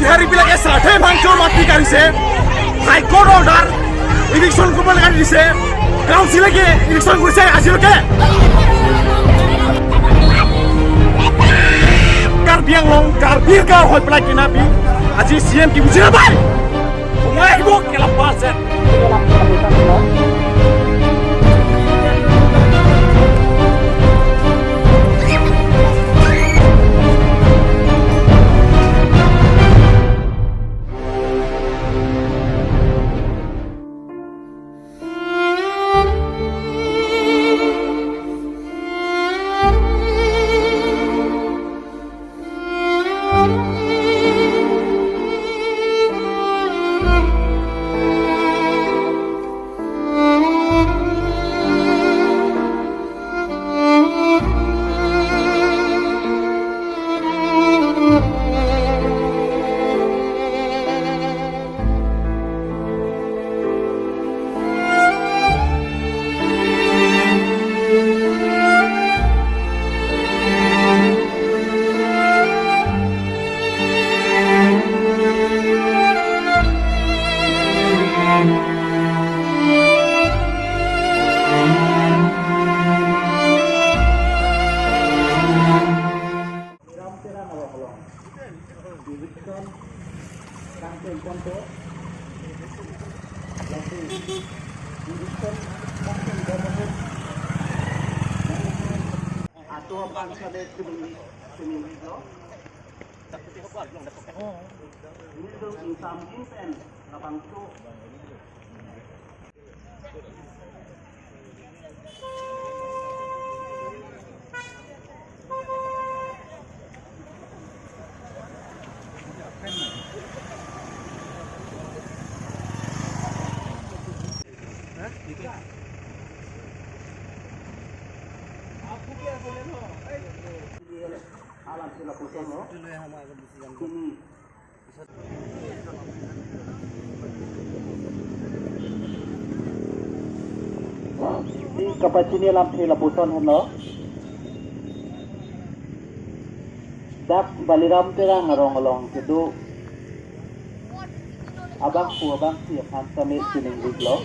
বিহাৰীবিলাকে শ্ৰাদ্ধে মাংস মাতি কাঢ়িছে, হাইকোৰ্ট অৰ্ডাৰ ইলেকশ্যন কৰিব কাঢ়ি দিছে, কাউন্সিলে ইলেকশ্যন কৰিছে আজিলৈকে। কাৰ্বি আংলং কাৰ্বিৰ গাঁও হৈ পেলাই কিনাবি আজি CM কি বুজি নাপায়, সময় আহিব কেলাপ্পা আছে। Kapag sinilam sila puson hano, dak baliram tira ngarong-along kedu abang siap hantamit sining biglo.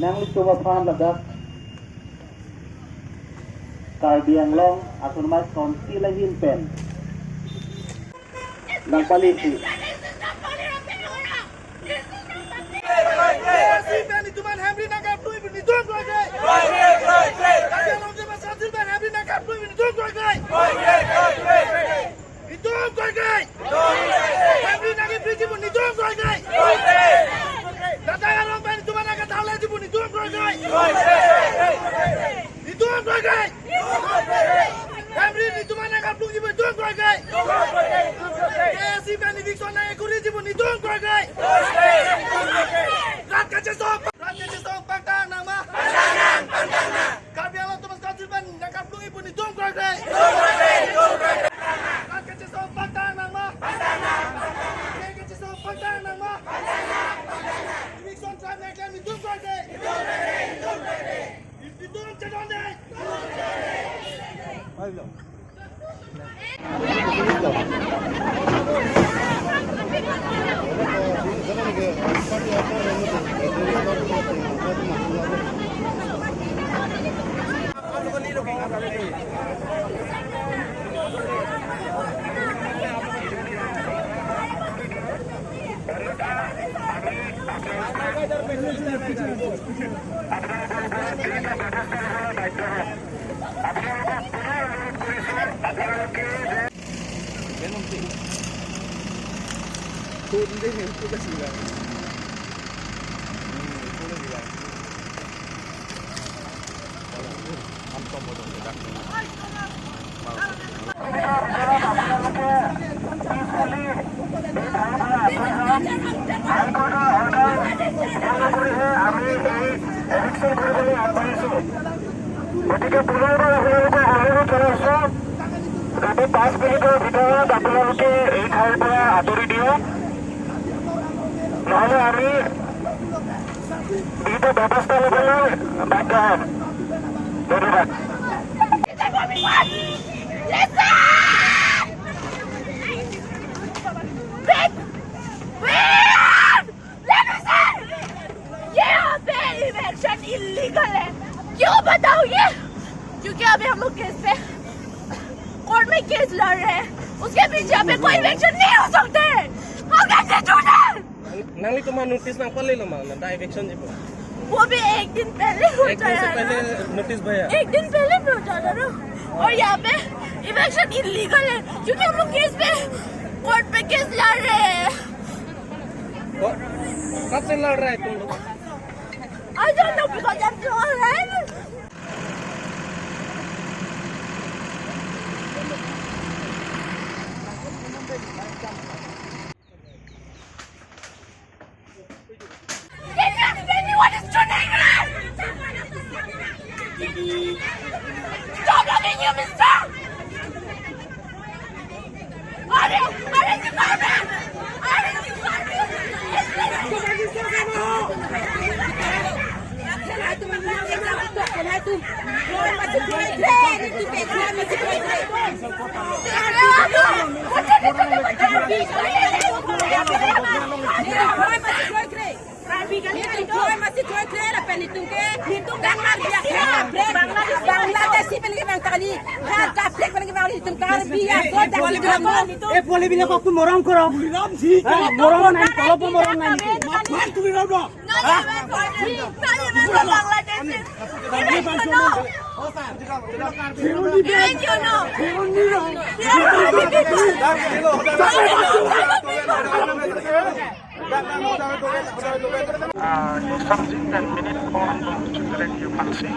Nang coba paham ladak Karbi Anglong asun mas konti lahin pen nang palisi. গতিকে পুনৰবাৰ আপোনালোকক অনুৰোধ জনাইছো, যাতে 5 মিনিটৰ ভিতৰত আপোনালোকে এই ঠাইৰ পৰা আঁতৰি দিয়ক, নহ'লে আমি বিহিত ব্যৱস্থা ল'বলৈ বাধ্য হ'ম। ধন্যবাদ। इलीगल है। क्यों बताओ ये? क्योंकि अभी हम लोग केस पे कोर्ट में केस लड़ रहे हैं, उसके पीछे हमें कोई इलेक्शन नहीं हो सकते। हम कैसे झूठे? नाली तुम्हारा नोटिस ना पड़े लो मालूम ना इलेक्शन जी वो भी एक दिन पहले हो एक दिन से पहले नोटिस भैया एक दिन पहले पहुंचा था ना। और यहाँ पे इलेक्शन इलीगल है क्योंकि हम लोग केस पे कोर्ट पे केस लड़ रहे हैं। कब से लड़ रहा है तुम लोग? I don't know because I'm so alive. Can you explain me what is Chunagra? Stop loving you, mister! Are you garbage? Are you মৰম কৰক মৰম নাই অলপো মৰম নাই তুমি ৰব Something that minute on that you can see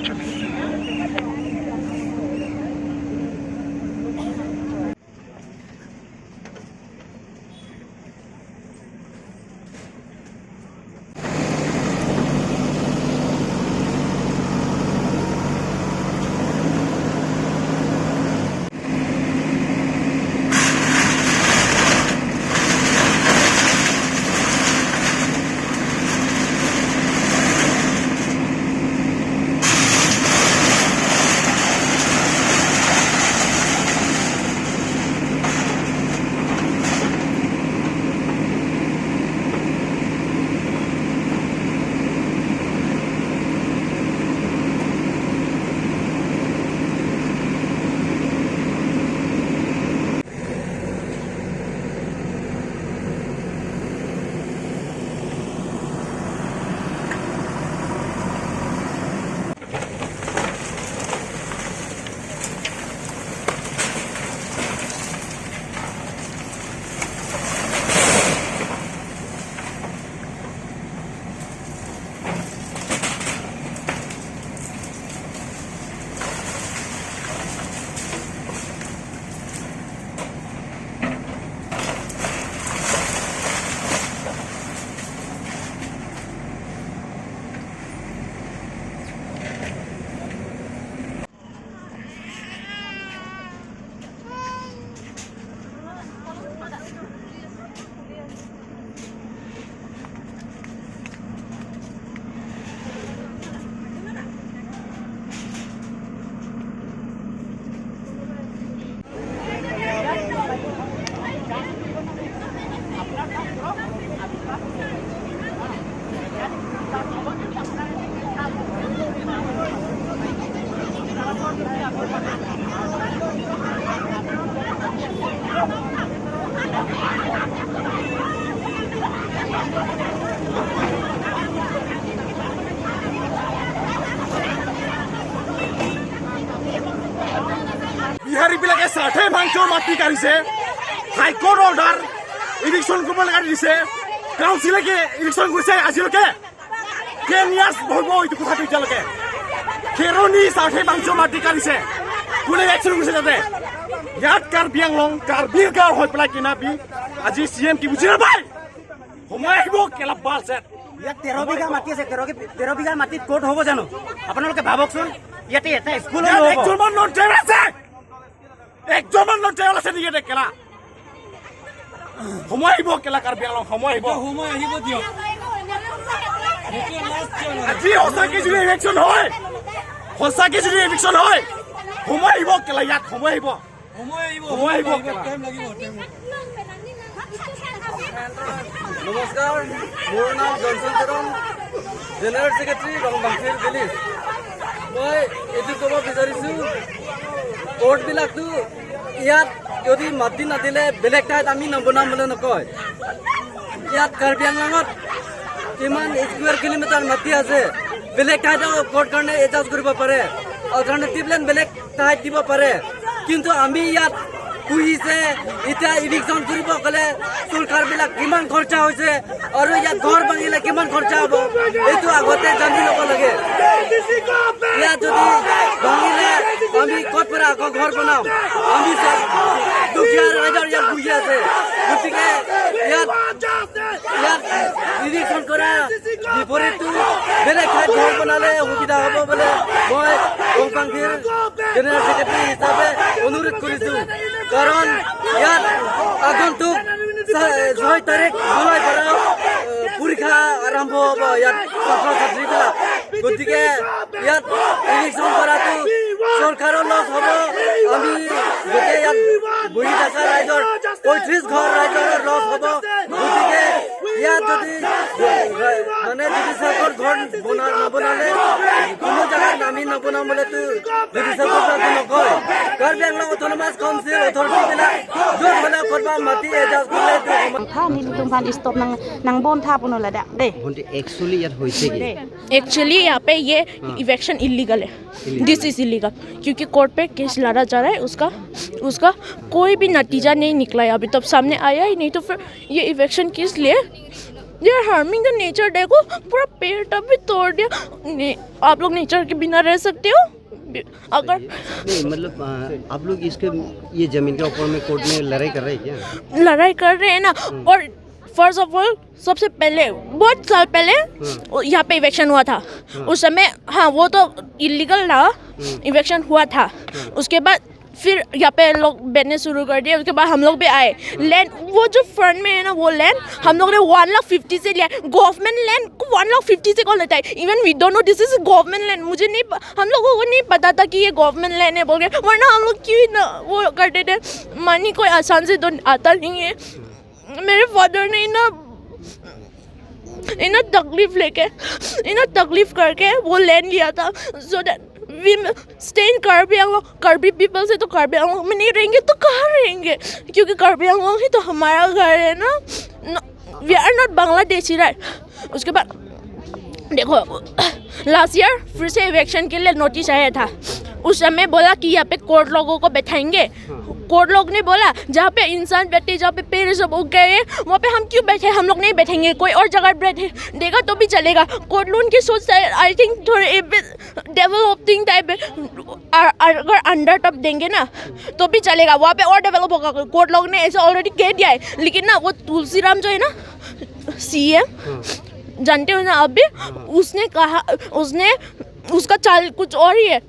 to me. বিহাৰীবিলাকে চাৰ্থে ভাংচো মাটি কাঢ়িছে হাইকোৰ্ট অৰ্ডাৰ ইলেকশ্যন কৰিব লগাই দিছে কাউন্সিলে কি ইলেকশ্যন কৰিছে আজিলৈকে কেন ইয়াৰ্ছ হ'ব এইটো কথাটো এতিয়ালৈকে খেৰণি চাৰ্থে ভাংচো মাটি কাঢ়িছে কোনে একশ্যন কৰিছে তাতে ইয়াত কাৰ্বি আংলং কাৰ্বিৰ গাঁও হৈ পেলাই কিনাবি আজি CM কি বুজি নাপায় সময় আহিব কেলা বাল চেট ইয়াত 13 বিঘা মাটি আছে 13 বিঘা মাটিত কোৰ্ট হ'ব জানো আপোনালোকে ভাবকচোন ইয়াতে এটা স্কুল হ'ব একজনমান নটেল আছে একজনমান নটেল আছে নেকি কেলা সময় আহিব কেলা কাৰ্বি আংলং সময় আহিব দিয়ক আজি সঁচাকে যদি ইলেকশ্যন হয় সময় আহিব কেলা ইয়াত সময় আহিব কেলা নমস্কাৰ মোৰ নাম জনচন চৰণ জেনেৰেল ছেক্ৰেটাৰী ৰংবাংশীৰ দিল্লী মই এইটো ক'ব বিচাৰিছোঁ কোৰ্টবিলাকতো ইয়াত যদি মাটি নাদিলে বেলেগ ঠাইত আমি নবনাম বুলি নকয় ইয়াত কাৰ্বি আংলঙত কিমান স্কুৱেৰ কিলোমিটাৰ মাটি আছে বেলেগ ঠাইত কোৰ্ট কাৰণে এডজাষ্ট কৰিব পাৰে অল্টাৰনেটিভ লেণ্ড বেলেগ ঠাইত দিব পাৰে কিন্তু আমি ইয়াত পুহিছে এতিয়া ইভিকশ্যন কৰিব গ'লে চৰকাৰবিলাক কিমান খৰচা হৈছে আৰু ইয়াত ঘৰ ভাঙিলে কিমান খৰচা হ'ব এইটো আগতে জানি ল'ব লাগে ইয়াত যদি ভাঙিলে আমি ক'ত পৰা আকৌ ঘৰ বনাম আমি দুখীয়া ৰাইজৰ ইয়াত বহি আছে গতিকে ইয়াত ইভিকশ্যন কৰা বিপৰীতটো বেলেগ ঠাইত ঘৰ বনালে সুবিধা হ'ব বুলি মই ৰংবাংশীৰ জেনেৰেল ছেক্ৰেটাৰী হিচাপে অনুৰোধ কৰিছোঁ কাৰণ ইয়াত আগন্তুক 6 তাৰিখ জুলাই পৰা পৰীক্ষা আৰম্ভ হ'ব ইয়াত ছাত্ৰ ছাত্ৰীবিলাক গতিকে ইয়াত ইলেকশ্যন কৰাটো চৰকাৰৰ লছ হ'ব আমি গোটেই ইয়াত বহি থকা ৰাইজৰ 35 ঘৰ ৰাইজৰ লছ হ'ব গতিকে ইয়াত যদি চৰকাৰ ঘৰ নবনালে কোনো জেগাত আমি নবনাম বুলিতো চৰকাৰে নকয় কাৰ্বি আংলং অট'নমাছ কাউন্সিল অথৰিটিবিলাক য'ত হ'লে কৰবা মাটি এডজাষ্ট কৰিলে tha ni tung phan stop nang bon tha puno la da de actually यार होइसे की एक्चुअली यहाँ पे ये इवेक्शन इलीगल है दिस इज इलीगल क्योंकि कोर्ट पे केस लड़ा जा रहा है उसका कोई भी नतीजा नहीं निकला है अभी तक सामने आया ही नहीं तो फिर ये इवेक्शन किस लिए they are harming the nature देखो पूरा पेड़ तब भी तोड़ दिया आप लोग नेचर के बिना रह सकते हो अगर नहीं मतलब आप लोग इसके ये जमीन के ऊपर में कोर्ट में लड़ाई कर रहे हैं क्या लड़ाई कर रहे हैं ना और फर्स्ट ऑफ ऑल सबसे पहले बहुत साल पहले यहाँ पे इवेक्शन हुआ था उस समय हाँ वो तो इलीगल था इवेक्शन हुआ था उसके बाद फिर यहाँ पे लोग बैठने शुरू कर दिए उसके बाद हम लोग भी आए लैंड वो जो फ्रंट में है ना वो लैंड हम लोग ने 1,50,000 से लिया गवर्नमेंट लैंड को 1,50,000 से कौन लेता है even we don't know this is government land मुझे नहीं हम लोगों को नहीं पता था कि ये गवर्नमेंट लैंड है बोल के वरना हम लोग क्यों ना वो करते थे मनी कोई आसान से तो आता नहीं है मेरे फादर ने इन्हें तकलीफ करके वो लैंड लिया था so that we stay in Karbi Anglong Karbi people से तो कार्बी आंगलोंग में नहीं रहेंगे तो कहाँ रहेंगे क्योंकि कार्बी आंगलोंग ही तो हमारा घर है ना we are not Bangladeshi right उसके बाद देखो लास्ट ईयर फिर से इवेक्शन के लिए नोटिस आया था उस समय बोला कि यहाँ पे कोर्ट लोगों को बैठाएंगे कोर्ट लोग ने बोला जहाँ पे इंसान बैठे जहाँ पे पेड़ सब उग गए वहाँ पे हम क्यों बैठे हम लोग नहीं बैठेंगे कोई और जगह बैठे देगा तो भी चलेगा कोर्ट लोग की सोच आई थिंक थोड़े डेवलपिंग टाइप अगर अंडर टप देंगे ना तो भी चलेगा वहाँ पे और डेवलप होगा कोर्ट लोग ने ऐसे ऑलरेडी कह दिया है लेकिन ना वो तुलसीराम जो है ना CM जानते हो ना अभी उसने कहा उसका चाल कुछ और ही है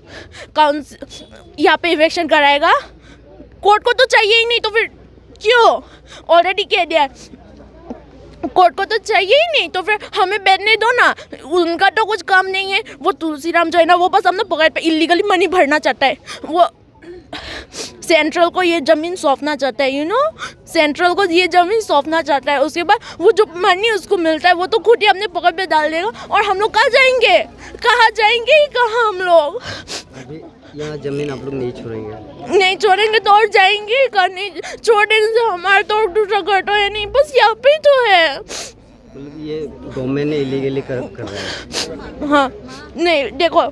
यहाँ पे इवेक्शन कराएगा कोर्ट को तो चाहिए ही नहीं तो फिर क्यों ऑलरेडी कह दिया कोर्ट को तो चाहिए ही नहीं तो फिर हमें बैठने दो ना उनका तो कुछ काम नहीं है वो तुलसीराम जो है ना वो बस हमने पकड़ पे इलीगली मनी भरना चाहता है वो सेंट्रल को ये ज़मीन सौंपना चाहता है यू नो सेंट्रल को ये ज़मीन सौंपना चाहता है उसके बाद वो जो मनी उसको मिलता है वो तो खुद ही अपने पकड़ पे डाल देगा और हम लोग कहाँ जाएंगे हम लोग अभी यहाँ जमीन आप लोग नहीं छोड़ेंगे तो और जाएंगे कहाँ नहीं छोड़ने से हमारा तो दूसरा घर तो है नहीं बस यहाँ पे ही तो है मतलब ये गवर्नमेंट ने इलीगली कर रहा है हाँ नहीं देखो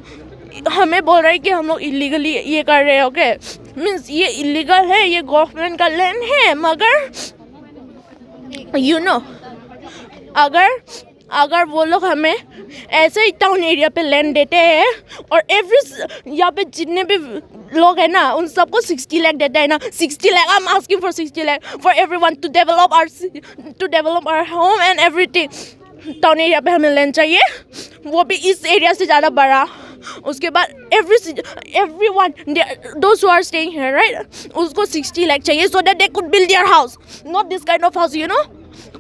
हमें बोल रहा है कि हम लोग इलीगली ये कर रहे हैं ओके मीन्स ये इलीगल है ये गवर्नमेंट का लैंड है मगर यू नो अगर वो लोग हमें ऐसे ही टाउन एरिया पे लैंड देते हैं और यहाँ पे जितने भी लोग हैं ना उन सबको 60 लाख देता है ना 60 lakh I am asking for 60 lakh for everyone to develop our home and everything town area पे हमें लैंड चाहिए वो भी इस एरिया से ज़्यादा बड़ा उसके बाद everyone those who are staying here right उसको 60 लाख चाहिए so that they could build their house not this kind of house you know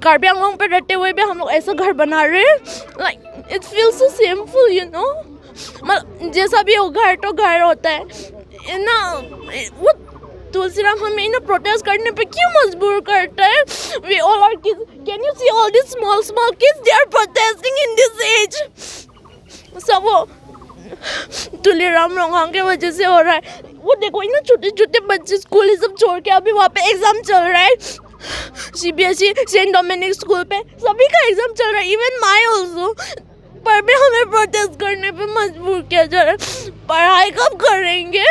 Karbi Anglong पे रहते हुए भी हम लोग ऐसा घर बना रहे हैं like it feels so simple you know मतलब जैसा भी हो घर तो घर होता है ना वो तुलसीराम हमें ना प्रोटेस्ट करने पे क्यों मजबूर करता है? We all are kids. Can you see all these small kids? They are protesting in this age. सब वो तुलसीराम रोंगांग के वजह से हो रहा है। वो देखो ना छोटे छोटे बच्चे स्कूल ये सब छोड़ के अभी वहाँ पे एग्जाम चल रहा है। CBSE सेंट डोमिनिक स्कूल पे सभी का एग्जाम चल रहा है, इवन माई ऑल्सो। पर भी हमें प्रोटेस्ट करने पे मजबूर किया जा रहा है। पढ़ाई कब करेंगे?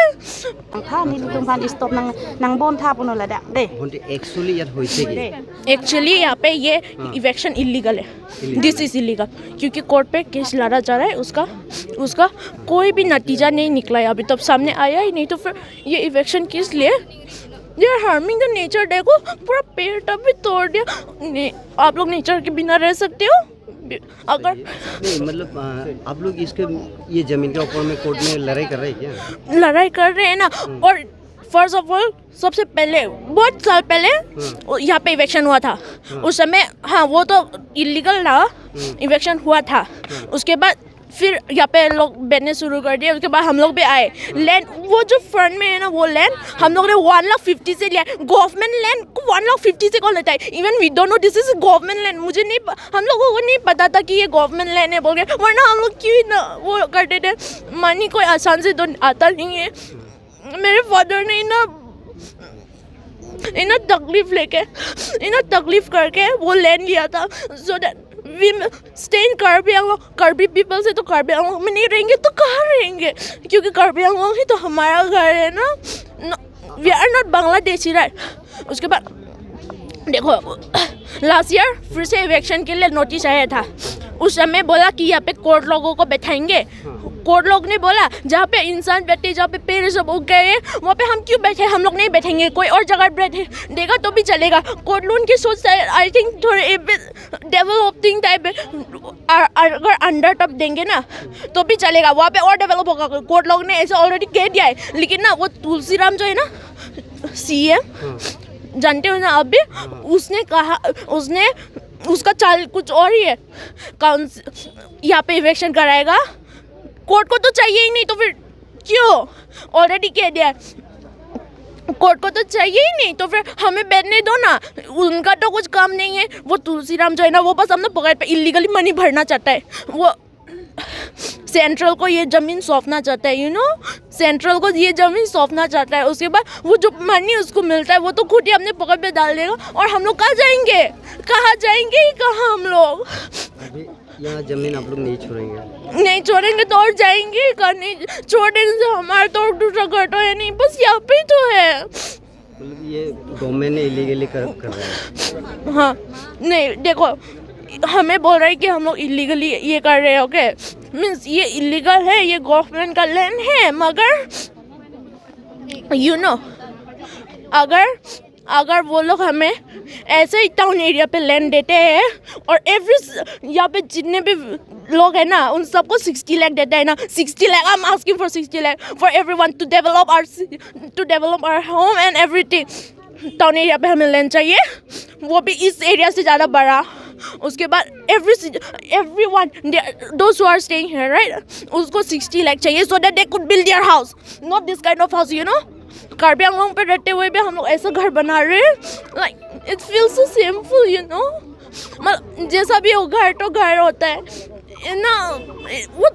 था नि तुमफान स्टॉप नंग बोन था पुनो लदा दे एक्चुअली यार होइसे की एक्चुअली यहाँ पे ये इवेक्शन इलीगल है। दिस इज इलीगल क्योंकि कोर्ट पे केस लड़ा जा रहा है। उसका कोई भी नतीजा नहीं निकला है अभी तक, सामने आया ही नहीं। तो फिर ये इवेक्शन किस लिए? They are harming the nature. देखो पूरा पेड़ तब भी तोड़ दिया। आप लोग नेचर के बिना रह सकते हो? अगर नहीं मतलब आप लोग इसके ये जमीन के ऊपर में कोर्ट में लड़ाई कर रहे हैं क्या? लड़ाई कर रहे हैं ना। और फर्स्ट ऑफ ऑल सबसे पहले बहुत साल पहले यहाँ पे इवेक्शन हुआ था। उस समय हाँ वो तो इलीगल था, इवेक्शन हुआ था। उसके बाद फिर यहाँ पे लोग बैठने शुरू कर दिए। उसके बाद हम लोग भी आए। लैंड वो जो फ्रंट में है ना वो लैंड हम लोग ने 1,50,000 से लिया। गवर्नमेंट लैंड को 1,50,000 से कौन लेता है? Even we don't know this is government land. मुझे नहीं, हम लोगों को नहीं पता था कि ये गवर्नमेंट लैंड है बोल के, वरना हम लोग क्यों ना वो करते थे। मनी कोई आसान से तो आता नहीं है। मेरे फादर ने इतना तकलीफ करके वो लैंड लिया था so that we stay in Karbi Anglong. Karbi people से तो कार्बी आंगलों में नहीं रहेंगे तो कहाँ रहेंगे? क्योंकि कार्बी आंगलों ही तो हमारा घर है ना। We are not Bangladeshi right. उसके बाद देखो लास्ट ईयर फिर से इवेक्शन के लिए नोटिस आया था। उस समय बोला कि यहाँ पे कोर्ट लोगों को बैठाएंगे। कोर्ट लोग ने बोला जहाँ पे इंसान बैठे, जहाँ पे पेड़ सब उग गए वहाँ पे हम क्यों बैठे? हम लोग नहीं बैठेंगे, कोई और जगह बैठे देगा तो भी चलेगा। कोर्ट लोन की सोच आई थिंक थोड़े डेवलपिंग टाइप अगर अंडर टप देंगे ना तो भी चलेगा, वहाँ पे और डेवलप होगा। कोर्ट लोग ने ऐसे ऑलरेडी कह दिया है। लेकिन ना वो तुलसीराम जो है ना CM जानते हो ना, अभी उसने कहा, उसका चाल कुछ और ही है। यहाँ पे इवेक्शन कराएगा, कोर्ट को तो चाहिए ही नहीं तो फिर क्यों? ऑलरेडी कह दिया कोर्ट को तो चाहिए ही नहीं तो फिर हमें बैठने दो ना। उनका तो कुछ काम नहीं है। वो तुलसीराम जो है ना वो बस हमने पकड़ पे इलीगली मनी भरना चाहता है। वो सेंट्रल को ये ज़मीन सौंपना चाहता है, यू नो, सेंट्रल को ये ज़मीन सौंपना चाहता है। उसके बाद वो जो मनी उसको मिलता है वो तो खुद ही अपने पकड़ पे डाल देगा। और हम लोग कहाँ जाएंगे? कहाँ हम लोग? यहाँ जमीन आप लोग नहीं छोड़ेंगे? नहीं छोड़ेंगे तो और जाएंगे कहाँ? नहीं छोड़ने से हमारा तो दूसरा घर तो है नहीं, बस यहाँ पे ही तो है। मतलब ये गवर्नमेंट ने इलीगली कर रहा है। हाँ नहीं देखो हमें बोल रहा है कि हम लोग इलीगली ये कर रहे हैं। ओके मीन्स ये इलीगल है, ये गवर्नमेंट का लैंड है। मगर यू नो अगर वो लोग हमें ऐसे ही टाउन एरिया पे लैंड देते हैं और एवरी यहाँ पे जितने भी लोग हैं ना उन सबको 60 लाख देता है ना। 60 lakh, I am asking for 60 lakh for everyone to develop our home and everything. Town area पे हमें लैंड चाहिए, वो भी इस एरिया से ज़्यादा बड़ा। उसके बाद everyone those who are staying here right उसको 60 लाख चाहिए so that they could build their house, not this kind of house, you know। Karbi Anglong पे रहते हुए भी हम लोग ऐसा घर बना रहे हैं। like it feels so shameful, you know। मतलब जैसा भी हो घर तो घर होता है ना। वो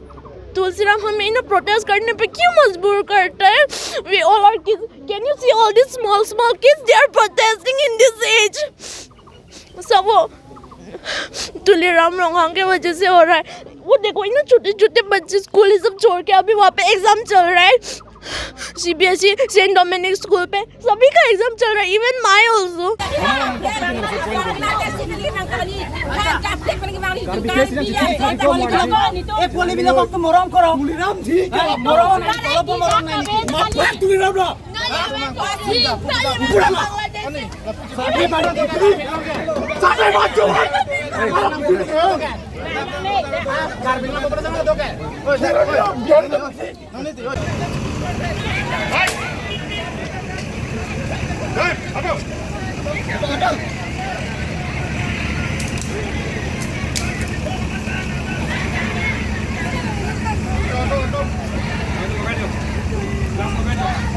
तुलसीराम हमें ना प्रोटेस्ट करने पे क्यों मजबूर करता है? We all are kids. Can you see all these small kids? They are protesting in this age. सब वो तुलसीराम रोंगांग के वजह से हो रहा है। वो देखो ना छोटे छोटे बच्चे स्कूल ये सब छोड़ के अभी वहाँ पे एग्जाम चल रहा है। CBSE सेंट डोमिनिक स्कूल पे सभी का एग्जाम चल रहा है, इवन माई ऑल्सो। মৰম কৰক Go.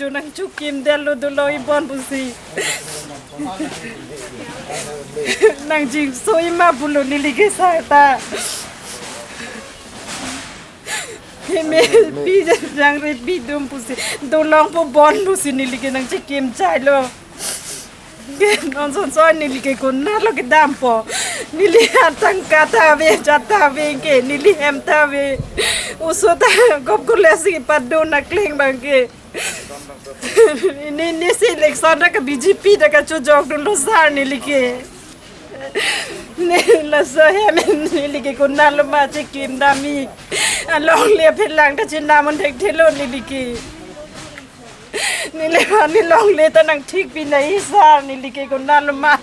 biju nang cukim delu dulu ibon pusi. Nang jing so ima bulu nili ke sarta. Me bija jang re bidum pusi. Dolong po bon pusi nili ke nang cukim chai lo. Non son so nili ke kunna lo ke dampo. Nili atang kata ve jata ve ke nili hem ta ve. Usota gop kulesi padu nakling bangke. Ini si election ka BJP da ka chujok dulu sar nili ke. Ni la so hem nili ke kunna lo ma chikim dami. Along le phelang ta chinna mon thek thelo nili ke. Ni long le ta nang thik pi nai sar nili ke kunna lo ma.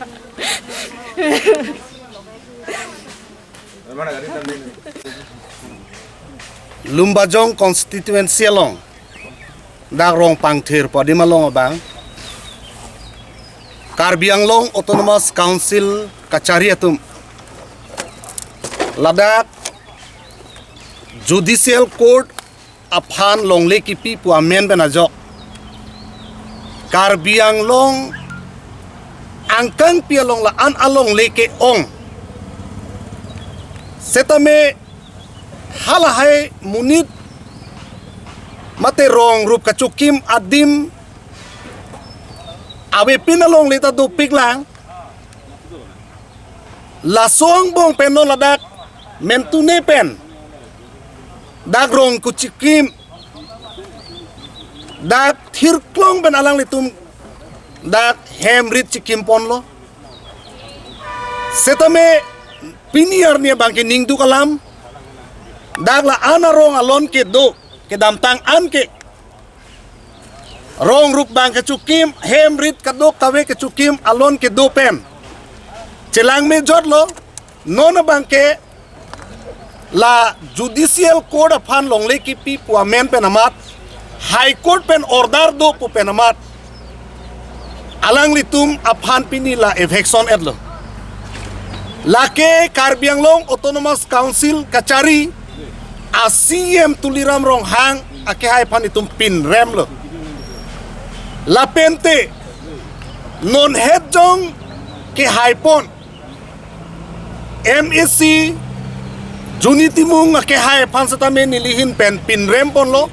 Lumbajong constituency long Darong Pangthir podi malong abang Karbi Anglong Autonomous Council Kachari atum Ladakh Judicial Court aphan longle kipi pu amen benajok Karbi Anglong angkang pialong la an along leke ong setame halahai munit mate rong rup kacukim adim awe pinalong lita do piklang lasong bong penon ladak mentune pen dag rong kucikim dag thirklong ben alang litum dag hemrit cikim ponlo setame piniar nia bangke ningdu kalam dagla ana rong alon ke do ke damtang an ke rong rup bang ke cukim hemrit kadok kawe ke cukim alon ke do pen celang me jodlo nona bangke la judicial court aphan longle ki pi pu amen penamat high court pen order do pu penamat alang litum aphan pini la eviction edlo lake Karbi Anglong Autonomous Council Kachari asiem tuliram rong hang ake hai pan itum pin rem lo lapente non head jong ke hai pon MEC juniti mung ake hai pan satame nilihin pen pin rem pon lo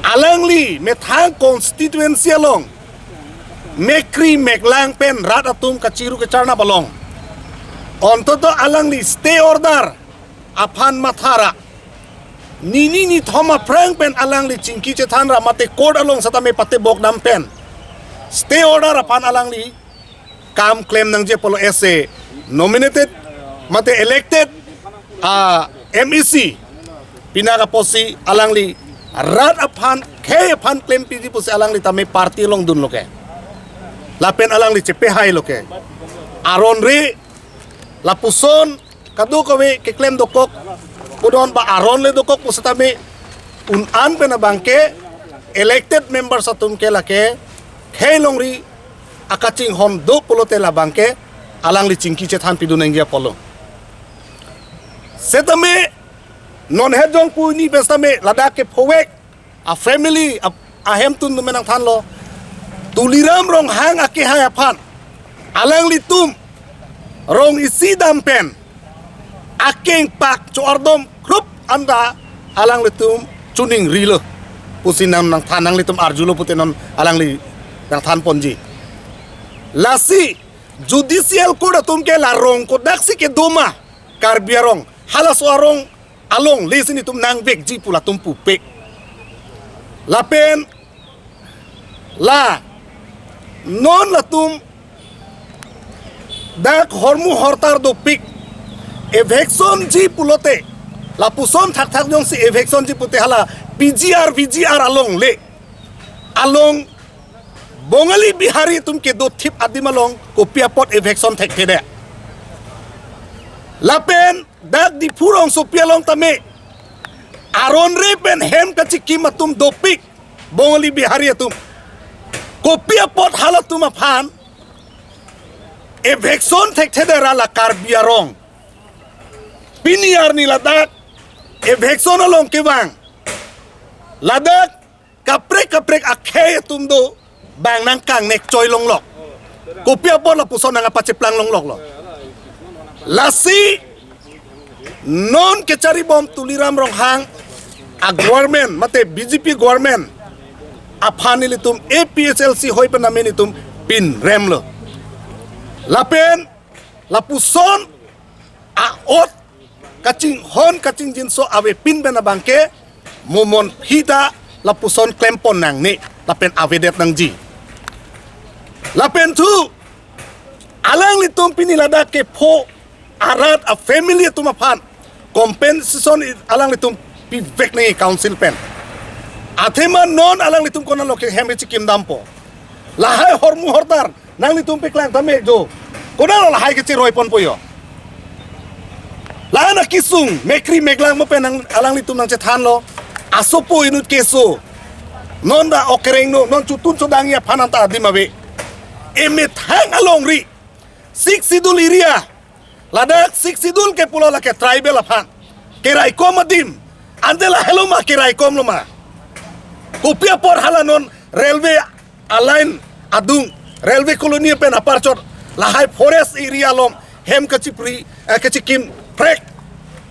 alangli methang constituency along mekri meklang pen rat atum kaciru kecarna balong ontoto alangli stay order aphan mathara ni thoma prang pen alang li chingki chethan ra mate court along satame pate bok dam pen stay order apan alang li kam claim nang je polo ese nominated mate elected MEC pinaka posi alang li rat apan khe apan claim pidi posi alang li tame party long dun loke lapen alang li chepe hai loke aron re lapuson kadu kawe ke claim dokok Udon ba aron le dokok pusatame unan pena bangke elected members atum ke lake khelongri akaching hon do polote la bangke alang li chingki chethan pidunengia polo setame non hedong puni bestame ladake phowek a family a hemtun menang than lo tuliram rong hang ake haya phan alang li tum rong isi dampen akeng pak cuardom krup anda alang litum cuning rilo pusinam nang tanang litum arjulo putenon alang li nang tan ponji lasi judicial court atum ke larong ko daksi ke doma karbiarong halas warong along lesini tum nang bek ji pula tum pupe lapen la non latum dak hormu hortar do pik eviction ji pulote lapuson thak thak jong si eviction ji pute hala VGR along le along bongali bihari tumke do thip adimalong kopia pot eviction thek thede lapen dak di purong sopialong tame aron re pen hem kachiki matum do pik bongali bihari atum kopia pot hala tum aphan eviction thek thede rala karbiarong piniar ni ladak eviction along ke bang ladak kaprek akhe tum do bang nang kang nek choi long lok kopia por la puson nang apache plang long lok lo lasi non ke cari bom tuliram rong hang a government mate BJP government apani litum APSLC hoi penameni tum pin rem lo lapen lapuson a ot kacing hon kacing jinso awe pin bena bangke momon hida lapuson klempon nang ni lapen avedet nang ji lapen tu alang litum pinilada ke po arat a family tumapan compensation alang litum pivek ni council pen athema non alang litum kona loke hembe chikim dampo lahai hormu hordar nang litum piklang tame jo kona lahai ke chiroi pon poyo lana kisung mekri meglang mo pen alang litum nang cethan lo asopo inut keso non da okereng no non chutun sodangia pananta dimabe emet hang along ri sik sidul iria ladak sik sidul ke pulau la ke tribal apan ke raikom adim andela heloma ke raikom loma kopia por halanon railway align adung railway colony pen aparchot lahai forest area lom hem kachipri kachikim prek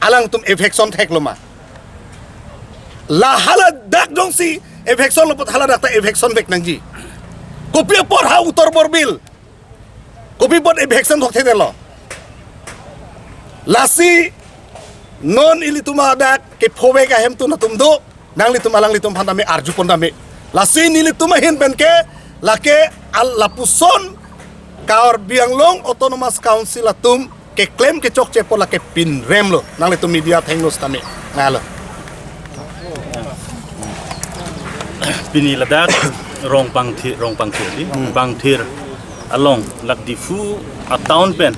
alang tum eviction thek loma la hala dak dong si eviction lopot hala dak ta eviction bek nangji kopia por ha utor borbil kopi pot eviction thok the lo lasi non ili tuma dak ke phowe ka hem tu na tum do nang li tum alang li tum phandame arju pondame lasi nili tuma hin ben ke lake al lapuson kaor bianglong autonomous council atum ke claim ke chok chepo lake pin rem lo nang li tum media thenglo stame ngalo pini ladak rong pangthir di pangthir along lak difu a town pen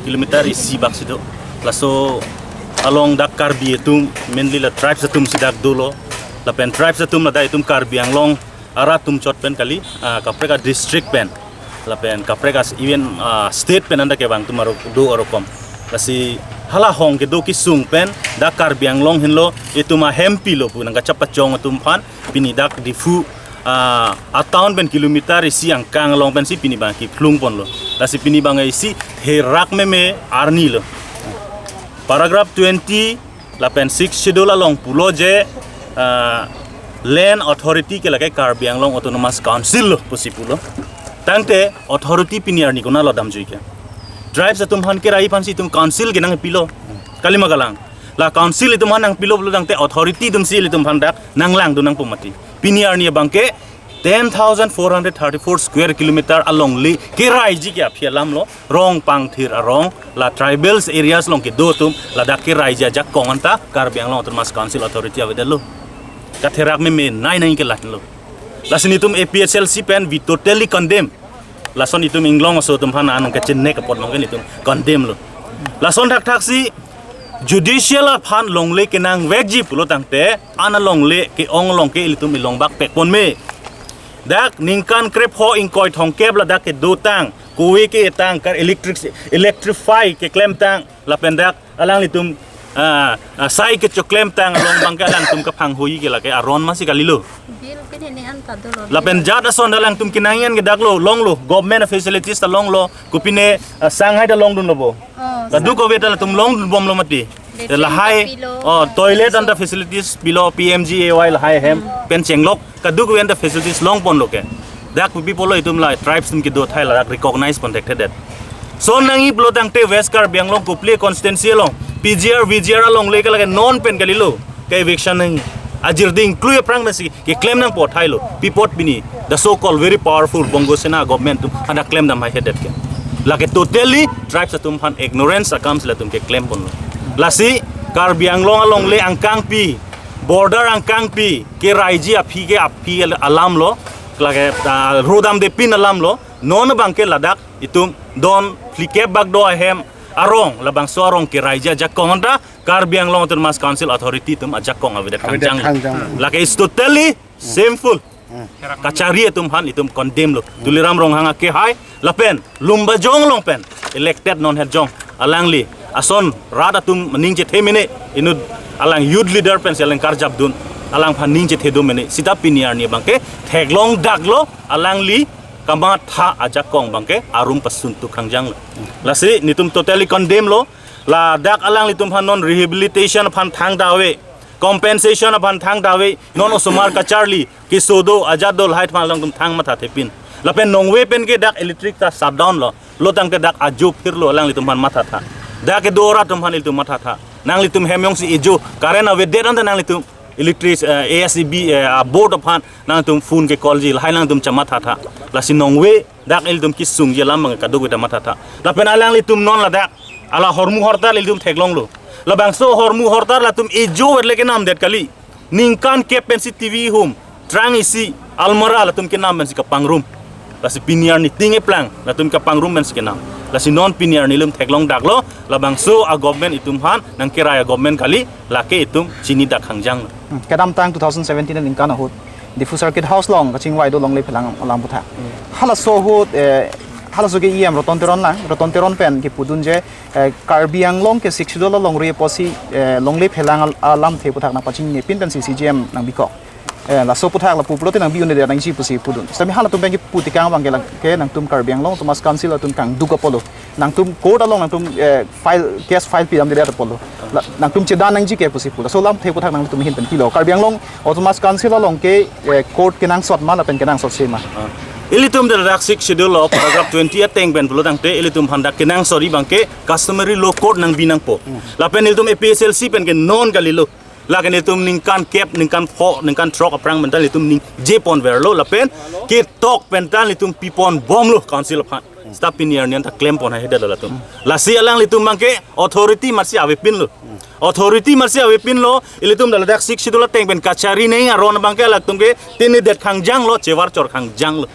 kilometer isi bak sido laso along dak karbi etum mainly la tribes etum sidak dolo la pen tribes etum la itum karbi anglong ara tum chot pen kali kapreka district pen la pen kapreka even state pen anda ke bang tumaro do orokom lasi hala hong ke do ki sung pen dak karbi anglong hinlo etuma hempi lo pu nang chapat chong etum phan pini dak difu a town pen kilometer isi ang kang long pen si pini bang ki plung pon lo lasi pini bang isi herak me arni lo paragraph 20 la pen 6 schedule along pulo je land authority ke lagai Karbi Anglong autonomous council lo posipulo tangte authority piniar ni kona lo dam jui ke tribes atum han ke rai pansi tum council ke nang pilo kalima galang la council itum han nang pilo lo dangte authority tum sil itum han dak nang lang du nang pumati piniar ni bangke 10,434 square kilometer along li kirai ji kya phialam lo rong pangthir arong la tribals areas long ke do tum la dak kirai ja jak konganta Karbi Anglong autonomous council authority avedelo katherak me nai ke latlo la sinitum APSLC pen we totally condemn la son itum inglong so tum hana anong ke chenne ka pot long ke nitum condemn lo la son thak thak si judicial phan long le ke nang wegji pulo tangte ana long le ke ong long ke ilitum ilong bak pek pon me dak ningkan krep ho inkoi thong keb la dak ke do tang kuwi ke tang kar electrify ke klem tang la pen dak alang litum sai ke choklem tang long bang ka lang tum ka phang hui ke la ke aron ma si kalilo bil pinene anta dolo la pen jada son dalang tum kinangian ke dak lo long lo government facilities ta long lo kupine sanghai ta long dun lobo ka du ko beta tum long dun bom lo mati la hai toilet and the facilities below PMGAY la hai hem pen chenglok ka du ko and the facilities long pon lo ke dak people lo itum la tribes tum ki do thai la recognize protected that so nangi blo tang te west Karbi Anglong ko play constituency long PGR VGR along le ka non pen kalilo ka eviction nang ajir ding clue prang masi ke claim nang pot hailo pipot bini the so called very powerful bongo sena government tum ada claim dam hai headed ke la ke totally tribes tum han ignorance comes la tum ke claim pon lasi Karbi Anglong along le angkang pi border angkang pi ke raiji api alam lo la ke rodam de pin alam lo non bang ke ladak itum don flike bag do hem arong labang sorong ke raija jakonda Karbi Anglong autonomous council authority tum ajakong avidet kanjang like is totally shameful kachari tum han itum condemn lo tuliram rong hanga ke hai lapen lumba jong long pen elected non head jong alangli ason rada tum mening je themine inu alang youth leader pen selang karjab dun alang paning je thedo meni sita piniar ni bangke theglong daglo alang li kama tha aja kong bangke arum pasuntu khangjang lasi nitum totally condemn lo la dak alang litum hanon rehabilitation phan thang dawe compensation phan thang dawe non osomar ka charli ki sodo ajadol height phan lang tum thang matha thepin lapen nongwe pen ke dak electric ta shut down lo tang ke dak aju phirlo alang litum phan matha tha dak ke dora tum phan litum matha tha nang litum hemyong si ijo karen ave dedan nang litum electric ASCB board of han nang tum phone ke call ji hai nang tum chama tha tha la sinongwe dak el tum kisung je lam ka dogu ta matha tha la pen alang li tum non la dak ala hormu hortar el tum theklong lo la bangso hormu hortar la tum ejo le ke nam det kali ningkan ke pensi TV home trang isi almara la tum ke nam pensi ka pangrum la si piniar ni tinge plang la tum ka pangrum pensi ke nam la si non piniar ni lum theklong dak lo la bangso a government itum han nang kiraya government kali la ke itum chini dak hangjang kadam tang 2017 nin kana hut difu circuit house long kaching wai do long le phelang alang putha hala so hut hala so ge em roton teron pen ki pudun je karbiang long ke 6 dollar long re posi long le phelang alam the puthak na paching ni pin pen CCGM nang biko la so puthak la puprote nang biun de nang si pusi pudun sami hala tum pen ki putikang bang ke nang tum karbiang long tumas council tum kang duka polo nang tum court along nang tum file case file pi am de polo nang tum chedan nang ji ke pusi pula so lam the puthak nang tum hin pen kilo karbiang long tumas council along ke court ke nang sot ma la pen ke nang sot sema ilitum de rak sik schedule law paragraph 20 ateng ben pulo tangte ilitum handa kenang sorry bangke customary law code nang binang po la pen ilitum APSLC pen ke non galilo la ken ilitum ningkan cap ningkan pho ningkan truck aprang mental ilitum ning jepon verlo la pen ke tok pental ilitum pipon bom lo council of stop in year nian ta claim pon heda la tum la si alang litum bangke authority marsi ave pin lo authority marsi ave pin lo ilitum dal dak sik sidula teng ben kachari nei aron bangke la tum ke tini det khangjang lo chewar chor khangjang lo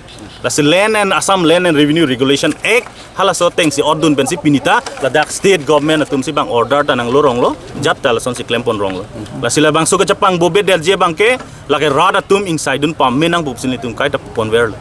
la si land and Assam Land and Revenue Regulation Act hala so teng si ordun ben si pinita la dak state government atum si bang order ta nang lorong lo jat ta la son si claim pon rong lo la si la bang so ka chapang bobe del je bangke la ke rada tum inside dun pam menang bup sin litum kai ta pon ver lo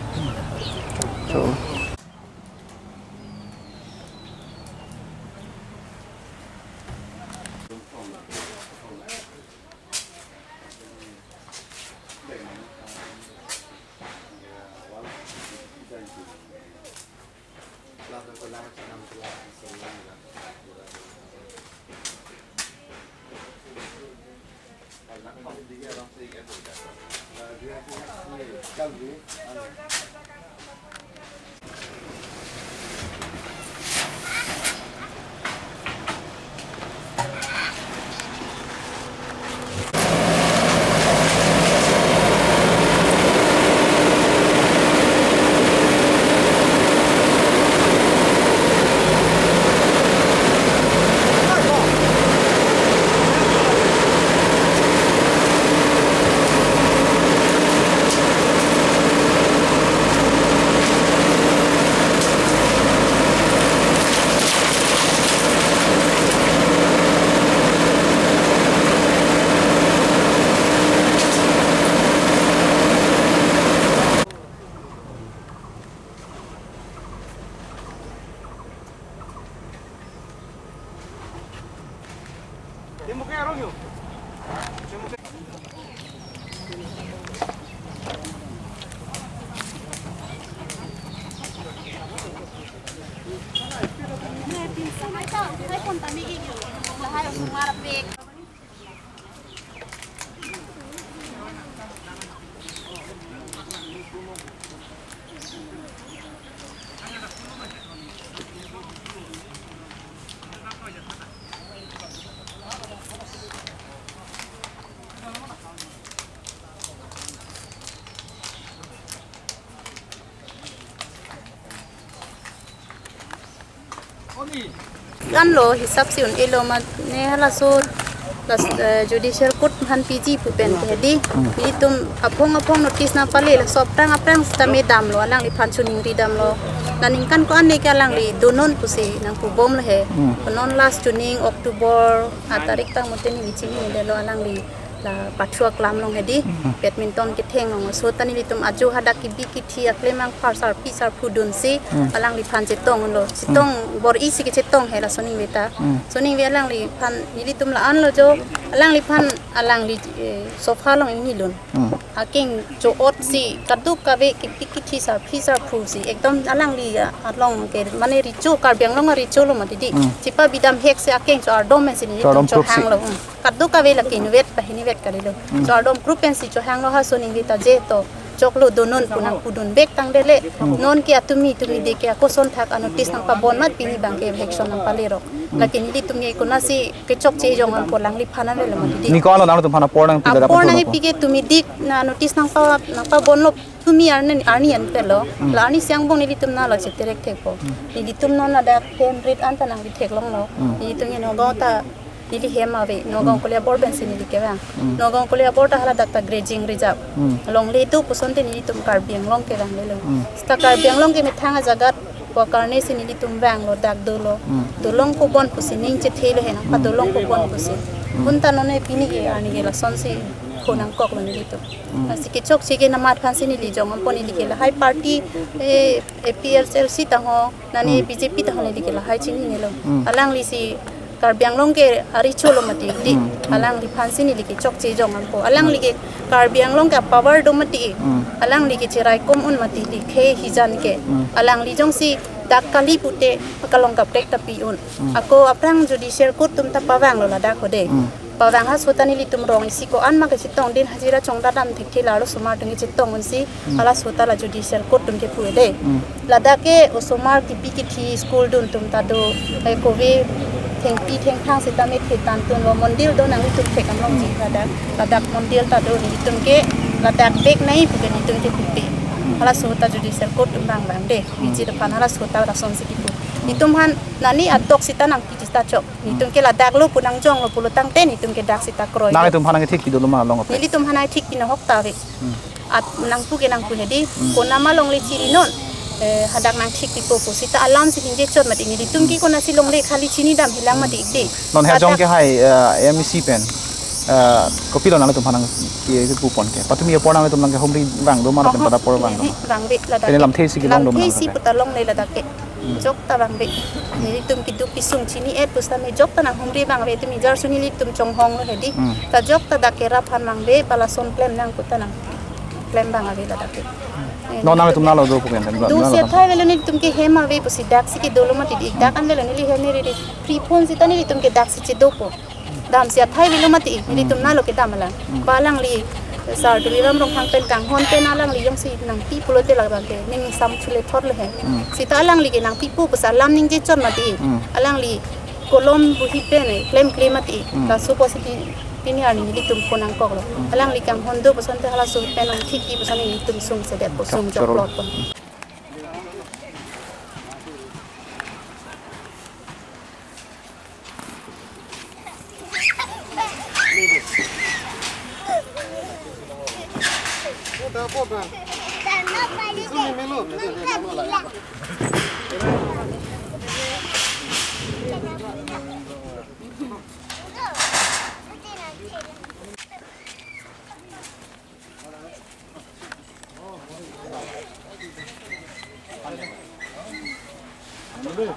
Gan lo hisap siun ilo ma ne hala so las judicial court han PG pu pen di itum apong notice na pali la so aprang stame dam lo alang li phan chuning ri dam lo naning kan ko an ne ka lang li donon pusi nang pu bom le he non last tuning October tarik tang moten ni chini de lo alang li la patrua klam long hedi badminton ke theng long so tani litum aju hada ki bi ki thi akle mang farsar pisar phudun si alang li phan che tong lo chitong bor isi ke che tong hela soning beta soning ve alang li phan litum la an lo jo alang li phan alang li sofa long ni lun aking jo ot si kaduk ka ve ki ki thi sa pisar phu si ekdom alang li long ke mane ri chu kar biang long ri chu lo ma di chipa bidam hek se aking jo ardom men si ni cho hang lo kaduk ka ve la ki vet pa hini vet ka le lo jo ardom group pen si cho hang lo ha soning beta je to choklo donon punang pudun bek tang dele non ki atumi de ke ko son thak anotis nang pa bon mat pini bang ke action nang palero lakin li tumi ko na si ke chok che jong an polang li phana le ma di ni ko la na tum phana porang pi da porang pi ke tumi dik na notis nang pa bon lo tumi arni an pelo la ani siang bong ni tum na la che terek thek po ni tum non na da kem rit an ta nang di thek long lo ni tum ni no go ta Dili hema ve nogong kuliah bor ben sini dikewang nogong kuliah bor ta hala dakta grading reserve long le tu pusonte ni tum karbiang long ke wang le sta karbiang long ke mithanga jagat ko karne sini di tum wang lo dak do lo dolong ko bon pusining che thele hena pa dolong ko bon pusi punta none pini ge ani ge la sonse khonang kok lo ni tu asike chok che ge namat phan sini li jong poni li la hai party APLCL si ta ho nani BJP ta ho li ge la hai chini ni lo alang li si karbiang long ke ari cholo mati di alang li phan sini li ke chok che jong ampo alang li ke karbiang long ka power do mati alang li ke chirai kom un mati di khe hijan ke alang li jong si dak kali pute pakalong ka prek tapi un ako aprang judicial court tum ta pawang lo la da ko de pawang ha sotani li tum rong si ko an ma ke chitong din hajira chongda dam thik thi laro sumar tung chitong un si ala sota la judicial court tum ke pu de la da ke osomar ki bi ki thi school dun tum ta do ko ve theng pi theng thang se ta me the tan tun lo mondir do nang tum the kam long ji ladak mondir ta do ni tum ke ladak bek nai pu ke ni tum ke pi hala sota judicial court tum bang bang de ni ji da pan hala sota ra son se ki pu ni tum han nani atok sita nang pi sta chok ni tum ke ladak lo punang jong lo pulu tang te ni tum ke dak sita kroi nang tum hanang thik pi do ma long ni tum hanai thik pi na hok ta ve at nang pu ke nang pu hedi ko nama long le chiri non hadak nang thik ti popo sita alam si hinje chot mati ni tum ki ko na silong le khali chini dam hilang mati de non he jong ke hai MEC pen kopi lo nang tum hanang ki pu pon ke patumi por nang tum nang ke homri bang do mar pen pada por bang bang be la da lam thei si ki long do lam thei si puta long le la da ke jok ta bang be ni tum ki du pisung chini et pusta me jok ta nang homri bang be tumi jar suni li tum chong hong le di ta jok ta da ke ra phan mang be pala son plan nang puta nang plan bang ave la da ke no nang tum na lo do pu pen du se thai velo ni tum ke hema ve pusi dak si ke dolo mati dik dak an velo ni li he ni ri free phone si tani tum ke dak si che do po dam se thai velo mati ni tum na lo ke damala balang li sar tu ram rong hang pen kang hon te na lang li yong si nang pi pulo te la ba ke ning sam chule thor le he si ta lang li ke nang pi pu pusa lam ning je chon mati alang li kolom bu hi pe ne claim mati ta su positive pini ani ni tum konang kok lo alang li kam hondo pasan te hala su penang thiki pasan ni tum sung se det posum jok lot pon Boleh.